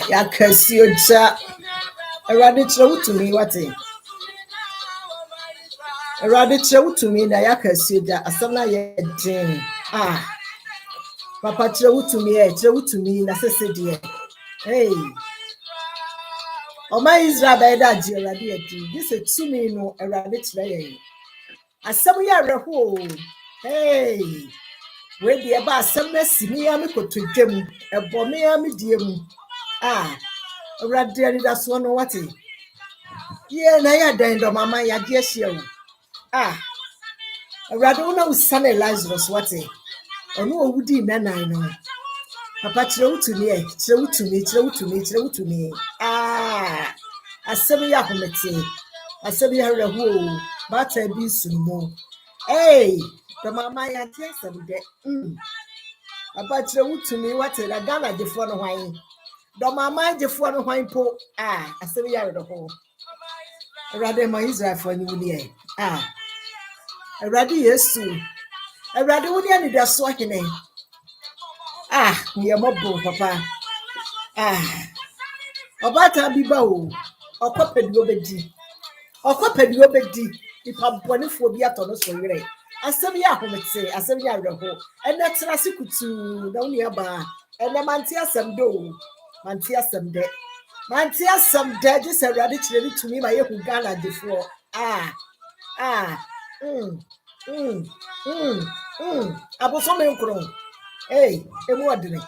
Ya Cassioja. A radical to me, what it? A radical to me, na ya Cassioja, a sana ye Jane. Papa trewu to me, necessity. Hey, oh my Israel by that radiati. This is to me no a radical. As some year ago, hey, where the about some messy me, I'm to Jim, a bomb, dear. Radiati, that's one what it. Yeah, na ya dendo mama ya guess you. Radona was son Lazarus what it. Or no woody nana I know. Papa trewu to me. Asemi ya homete. Asemi ya rehu. Bata bi sumo. Hey, the mama ya tesa bude. Papa trewu to me what it. Agana de for no wine. The mama de for no wine po. Asemi ya rehu. Rather my Israel for you. Ready yesu. Ready would you need a swahine? We are mobile, papa. Obata biba okopedi obedi. Okopedi obedi. Ipa boni fo bi atono so were. Asem ya homete, asem ya reho. Ene trase kutu na uni aba. Ene manti asem do. Manti asem de. Manti asem de just ready to me my yehu Ghana before. Aboso me nkro. Hey, emu odere.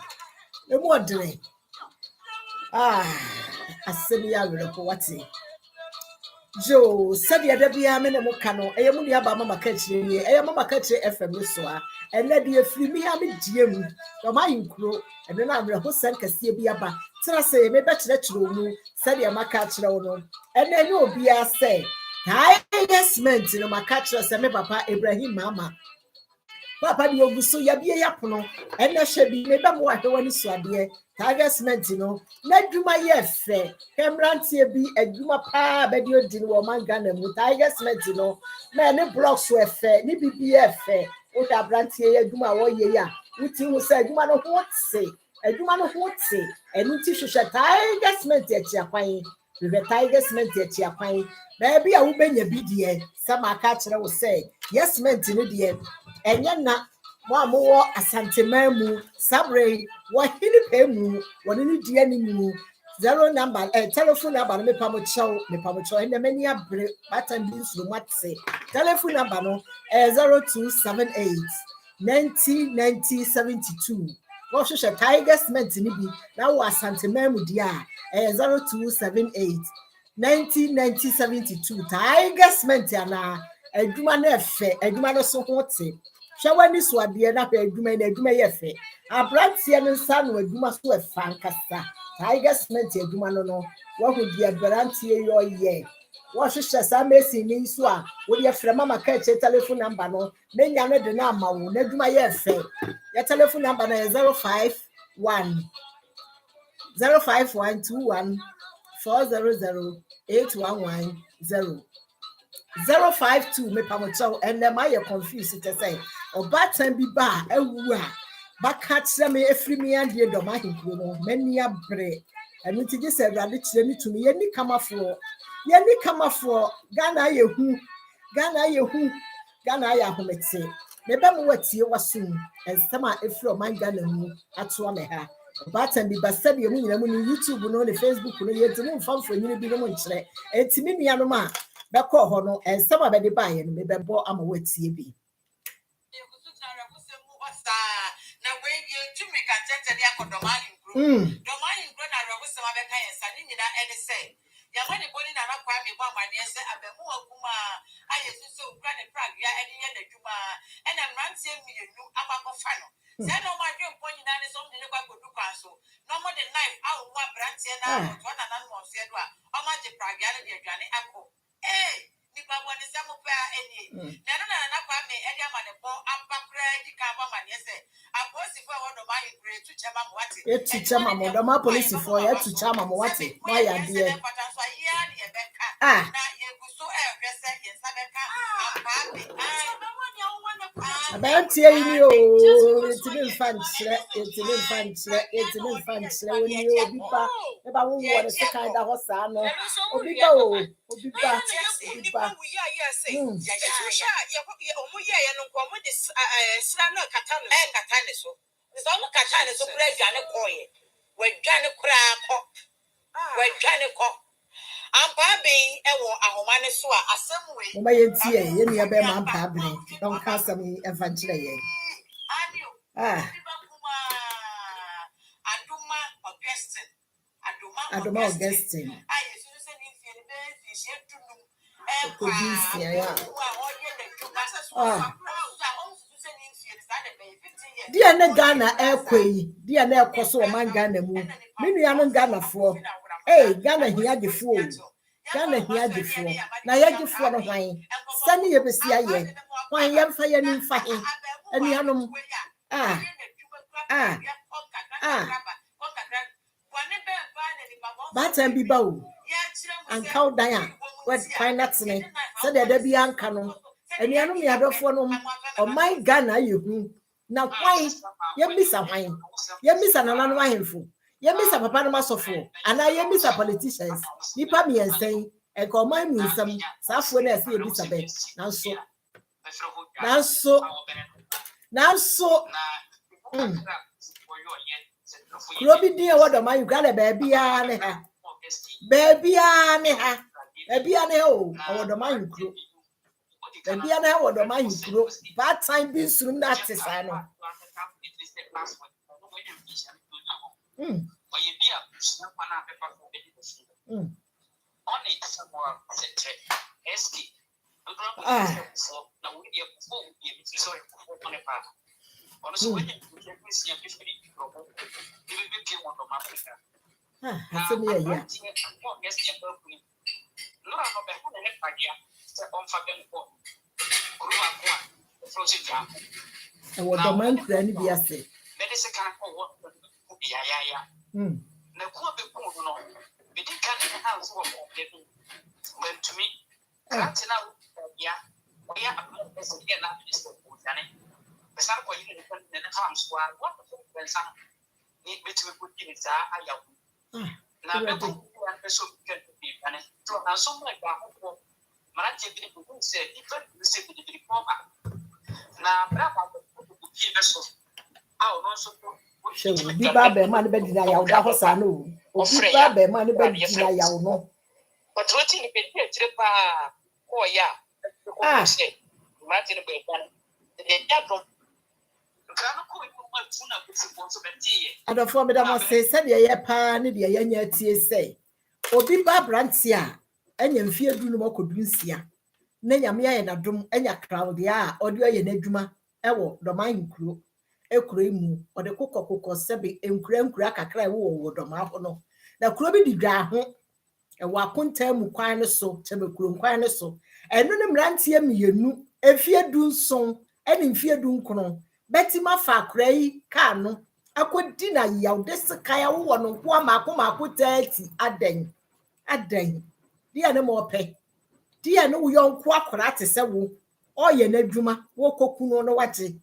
Asem ya reho wati. Jo, said ya debia me no kano. E mu dia ba mama Kaakyire ni. E mama Kaakyire FM so a. Ene de afiri mi ha me diem. Do ma yinkro. Ene na amre ho sen kase bi aba. Tira se me be kire mu. Said ya maka kire wo no. Ene ni obi a say. Investment no maka kire se me papa Ibrahim mama. Papa di oguso ya bie yapono. Ene hwe bi me be mo ahwe wani so ade. Investment no na dwuma ye fe kemrantie bi adwuma pa ba di odin wo mangana mu investment no na ne blocks we fe ni bibi e fe o da brantie ye adwuma wo ye ya uti hu se adwuma no ho tse enu ti hwehwe investment e chi akwan investment e chi akwan ba bi a wo benya bi die sama ka kire wo se investment no die enye na mo asantemamu sabre wa hini pemu woni ni die ni mu zero number telephone number me pamocho ene mani abre batan bi nsu matse telephone number no 0278 909072 wo hwehwe Tiger Cement ni bi na wo asantemamu dia 0278 909072 Tiger Cement ana adwuma na efe adwuma no so hote Shawani swade na pe adwuma ye fe abrantie no nsa no adwuma so efa nkasa Tiger Cement adwuma no wo hodi abrantie yo ye wo hwehwe sa mesi ni nso a wo de frɛ mama Kaakyire telephone number no menya no de na ama wo na adwuma ye fe ya telephone number na 05121 4008110 052 me pamocho and them I confused to say obatan bi ba awu a baka kire me efri me ande do ma hinkro no mani abre enu ti gese awrade kire ni tumi ye ni kamafo Ghana ya homete me ba mo watie wasum ensema efri o man Ghana mu ato me ha obatan bi ba sabe mu nyina mu ni YouTube no ne Facebook no ye timu mfamfo nyine bi no mo nkire entimi nua no ma beko ho no ensema be de baye no me bebo ama watie bi na we ye tumi ka tete dia ko domani ngro na ro se ma be kan yensa ni nyina ene se ya mani boni na na kwa me bo amane se abemu akuma ayesu so ukra ne prag ya ene ye na dwuma ene mrantie mienu abako fa no se no ma dwe mpo nyina ne so ne kwa kodu kwa so no mo de knife awu wa brantie na to na na mo se do a o ma je prag ya ne de aduane akọ ni babo ne se mo pa eni na kwa me e dia ma ne bo abakra di ka ba ma ne se apolisi for wo do ma hingre tu chama mo wate tu chama mo do ma police for ya tu chama mo wate ma ya de na ye guso e hwese ye sabeka apa be About you, it's an infant, it's an infant, it's an infant, when you be back about what is the kind of Hossano, Obiba, Obiba, my tea, any of them are babbling. Don't cast me eventually. Ah, Adoma Augustine. Dear Ghana airquay, dear Nair Cosso man Ghana moon. Many are Ghana for. Hey, Ghana here the fool. Ghana here the fool. Now you give for the wine. Sunny of the CIA. Why you fire in fire? And the But and be bow. And cow Diane. What fine that's me. So there be uncanon. And the enemy had of one of my Ghana you. Now why you miss a wine? You miss an alarm wine fool. You miss a papa massofo, and I miss a politicians. You pay me and say, and call my me some stuff when I see Elizabeth. Now so. Robbie dear, what am I? You got a baby on her. Baby on her. Baby on her. Or the mind crew. Baby on her, or the mind crew. Bad time being soon, that's a sign. What the man can be a say. To me, that's now. Yeah, we are the son of you in the farm squad. What the son need me to put in his eye. Now, so can be punished. So much about Marathi people say, different receiving the diploma. Now, Brava give us our non-support. Be Babbe, man, better than Yao, or Babbe, man, better than Yao. But what in the trip? Oh, yeah. Say, Martin, and the form that must say, said ye pan, the young say. Obi Babrantia, and you fear do no more could do sia. Nayamia and a drum, and ya crowd, ya, or do ye neduma, ewo, the mine crew, a cream, or the cook or sebi, and cream crack a cry wood or mahono. The crubby di draho. And wakun tell quine so, Tebecrum quine so, and no rantia me you, if you do so, and in fear doom cono, Betty ma fa cray, cano, I could dinner yaw, this kaya one of one macoma put 30 a day. Dear no more pay. Dear no young quack ratis a woo, or ye nedruma, walk okuno no wati.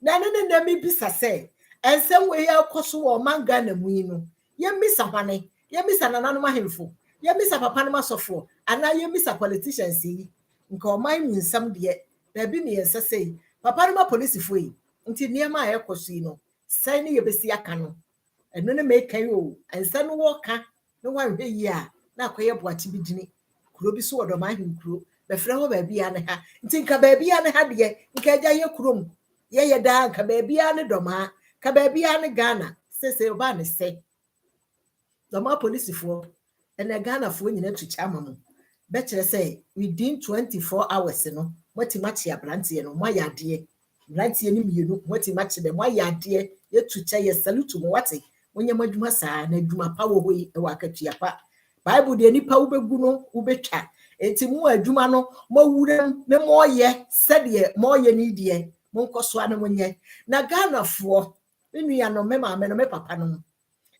None of them be say, and some way I'll cost or man gun and wino. Ye miss a honey, ye miss an anonymous info. You miss a papanama sofo, and now you miss a politician, see. And call mine in some dear, there be me as I say, papanama police free, until near my air cosino, signing your bessia cano, and then make KO, and send walker, no one be ya, now quay up what you be dinny. Could be sword of my crew, the flower baby and her, think a baby and had ye, in Kaakyire crum. Yea, down, Kababy and a doma, Kababy and a Ghana, says Obana say. The more police for. And a Ghana for you to charm. Better say, within 24 hours, you know, what you match your brandy and why ya dear. Brandy and you know what you match them, why ya dear, yet to tell you salute to what when your madumasa and do my power way a waka to your pa. Bible the any power guno, ubecha. It's more a jumano, more wooden, no more ye, said ye, more ye need ye, monko swana when ye. Na Ghana for, when we are no memma, men of papa.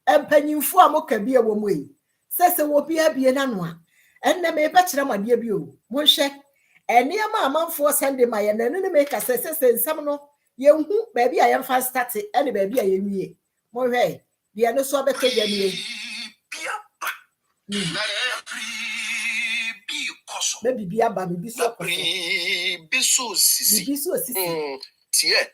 And penny for a mocha be a woman. Says a will be a bienanoa, and they may batch them a dear view. Monshe, Eni ama amanfo Sunday ma ye nanu ne make say nsam no ye hu ba bia ye mfa start ene ba bia ye wie mo hwe de no so beto gwa nie be bibia ba bibi so biso sisi tie.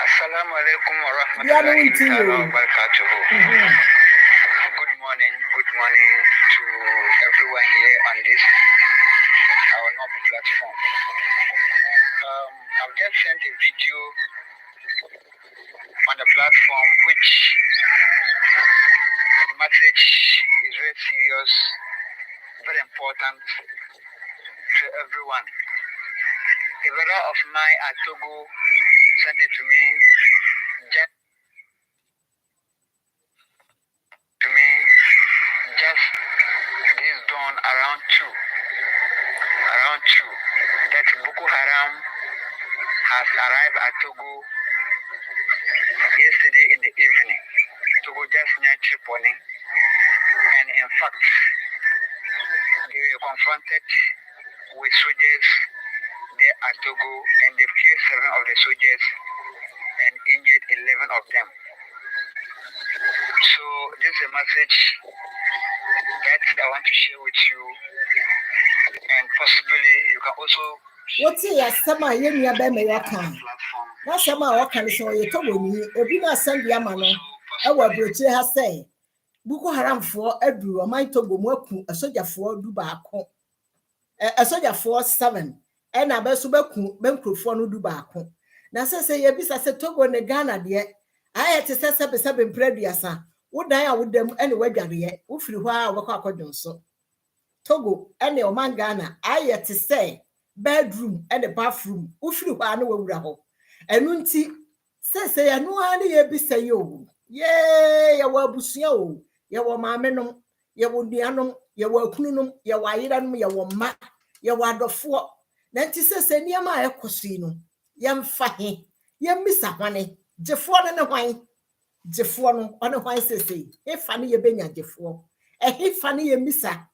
Assalamu alaikum wa rahmatullahi wa barakatuh. Good morning to everyone here on this our normal platform. I've just sent a video on the platform which the message is very serious, very important to everyone. A brother of mine at Togo sent it to me just this dawn around 2 that Boko Haram has arrived at Togo yesterday in the evening. Togo just near Tripoli, and in fact they were confronted with soldiers there at Togo, and they killed 7 of the soldiers and injured 11 of them. So this is a message that I want to share with you, and possibly you can also what's your summer ye nua be me yakan na summer o kan so ye to woni obi na send ya ma no e wa brochire ha say Boko Haram fo aduru o man Togo mu aku asojafo du baako asojafo 7 e na be so baku bankrofo no du baako na se ye bisa se Togo ne Ghana de ayete se sebe mpraduasa wodan a wodam ene wadware ye wo firi ho a wokọ akodwonso Togo ene o man Ghana ayete se bedroom and the bathroom ufiri ho ana wawura ho enu nti se ya no ana ye bisa yo ye ya wabusua o ya wo maamenom ya wo nuanom ya wo akununum ya wo ayiranom ya wo ma ya wo adofo na nti se niam a ekosi no ya mfa he ya misa hwane jefo no ne hwan jefo no one hwan se e fa ne ye benya jefo e he fa ne ye misa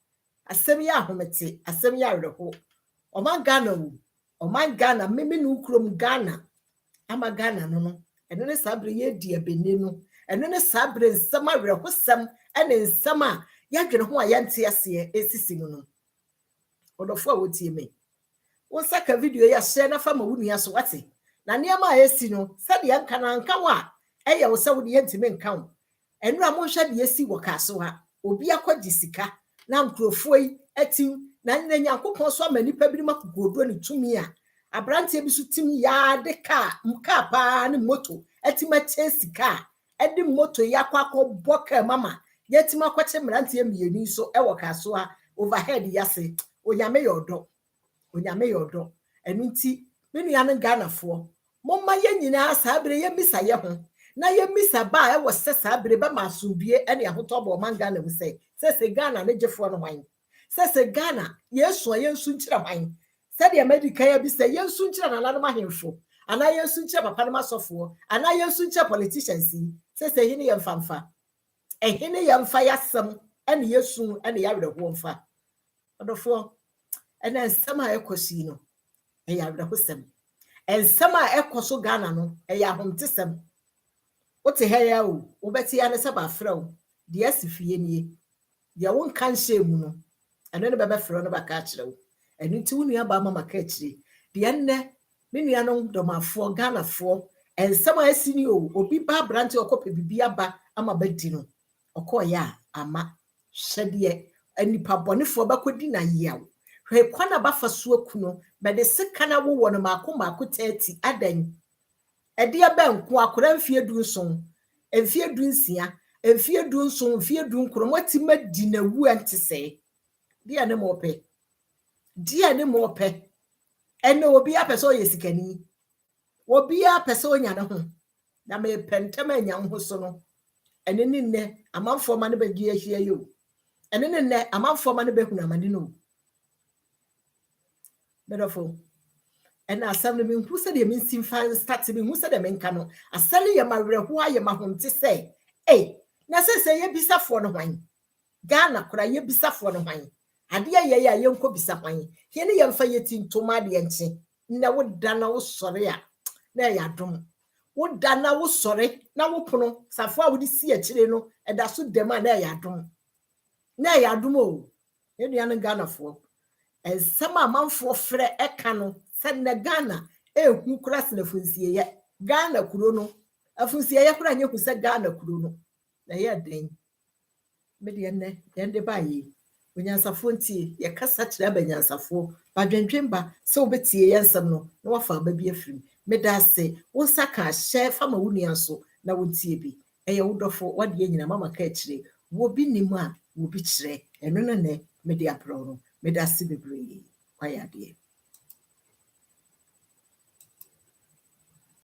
asem ya ahomete asem ya reho Oman Ghana meme no ukrom Ghana ama Ghana no eno ne sabre ye di abene no eno ne sabre nsama werehosam ene nsama ya dwene ho a yante ase esisi no odofo a wotie me won saka video ya share na fama wunua so wate na niam a esi no sade yanka na nka wa eye wo se wo de yantime nka wo eno a mo hwa de esi wo ka so ha obi akodi sika na nkrofo yi atim na nyankopon so amani pa bi makogodo ne tumi a abrante bi so tim ya de ka mka pa ne moto atima chesika edi moto yakwa boka mama yetima kwache mrante mieni so e woka so a overhead yase onyame yodo enu nti menu ya ne Ghana fo momma ye nyina sabre ye misa ye ho na ye misa ba e wo se sabre ba masubie ene ahotobo man Ghana mu se Ghana ne jefo no hwan se Ghana yesu ayensu nkyira hwan se de America ya bi se yensu nkyira na nanu mahemfo ana yensu nkyira papa ne masofo ana yensu nkyira politicians se hini ye mfamfa hini ye mfa yasem ene yesu ene ya werehwo mfa odofo ene nsem a ekosi no ya werehosem ensem a ekoso Ghana no ya ahomtesem wote ha ya o wobeti ya ne se ba fra o de asifie nie de won kan shemu no eno ne bebe fra no ba ka kire o enu ti wunu aba mama ka kire de nne me nuanom domafo Ghana fo ensem a asini o obi ba branche okope bibia ba ama badi no okoya ama hwede anipa bonefo bakodi na yaw hwe kwana bafa so akuno be de sekana wo wono mako 30 adan ede aba nko akora mfie dunson mfie dunsia mfie dunson mfie dunkro moti madi na wu antese dia ne mope ene obi apeso yesikani obi apeso nya ne ho na me pentem anya ho so no ene nne amanfo ma ne bagi ahia yo ene nne amanfo ma ne behunu amani no bedofo ena asam no me hu se de me nsimfa start me hu se de me nka no asale ye mawerho aye mahomte se na se ye bisafo no hwan Ghana kura ye bisafo no hwan ade ye ya yenko bisa kwan he ne yemfa yeti ntoma de enche na wo da na wo sore a na ya dom wo da na wo sore na wo pono safo a wo di si akire no eda so dem a na ya dom o enua no Ghanafo ensama manfo frɛ eka no sɛ na Ghana ehu kura se na funsie ye Ghana kuro no afunsie ye kura nye ku sɛ Ghana kuro no na ye den me de ne yende ba yi onyansafo ntie ye kasa kyerɛ abanyansafo badwendwemba sɛ obetie yensɛm no na wafa ba bi afiri me da se wo saka hyɛ fama wo nua so na wontie bi eye wo dɔfo wade nyina mama Kaakyire wo bi nim a wo bi kyerɛ eno no ne me de apro no me da se bebre kwayade